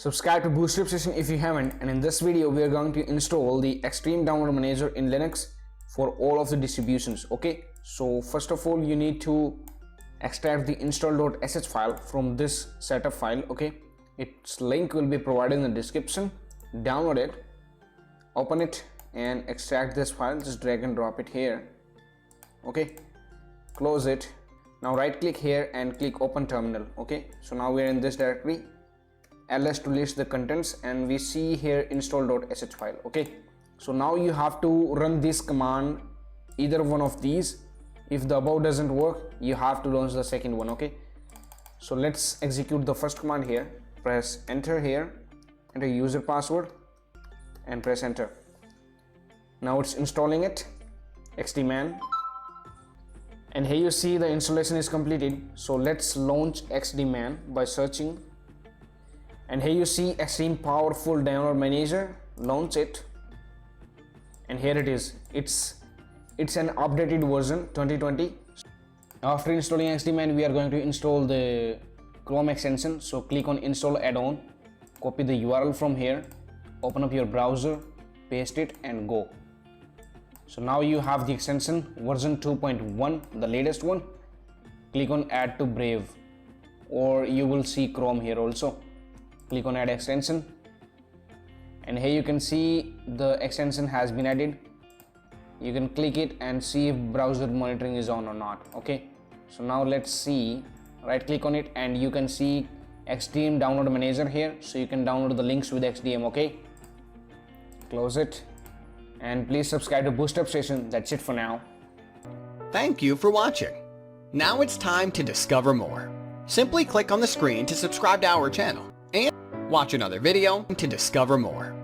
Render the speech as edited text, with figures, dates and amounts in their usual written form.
Subscribe to BoostUpStation if you haven't, and in this video we are going to install the Extreme Download Manager in Linux for all of the distributions. Okay, so first of all you need to extract the install.sh file from this setup file. Okay, its link will be provided in the description. Download it, open it and extract this file. Just drag and drop it here. Okay, close it. Now right click here and click open terminal. Okay, so now we are in this directory, ls to list the contents, and we see here install.sh file. Okay, so now you have to run this command, either one of these. If the above doesn't work, you have to launch the second one. Okay, so let's execute the first command here. Press enter here, enter user password and press enter. Now it's installing it, XDman, and here you see the installation is completed. So let's launch XDman by searching, and here you see Extreme Powerful Download Manager. Launch it, and here it is. It's an updated version 2020. After installing XDman, we are going to install the Chrome extension. So click on install add-on, copy the URL from here, open up your browser, paste it and go. So now you have the extension version 2.1, the latest one. Click on add to Brave, or you will see Chrome here also. Click on add extension, and here you can see the extension has been added. You can click it and see if browser monitoring is on or not. Okay, so now let's see. Right click on it and you can see Extreme Download Manager here, so you can download the links with XDM. Okay, close it, and please subscribe to BoostUpStation. That's it for now. Thank you for watching. Now it's time to discover more. Simply click on the screen to subscribe to our channel and watch another video to discover more.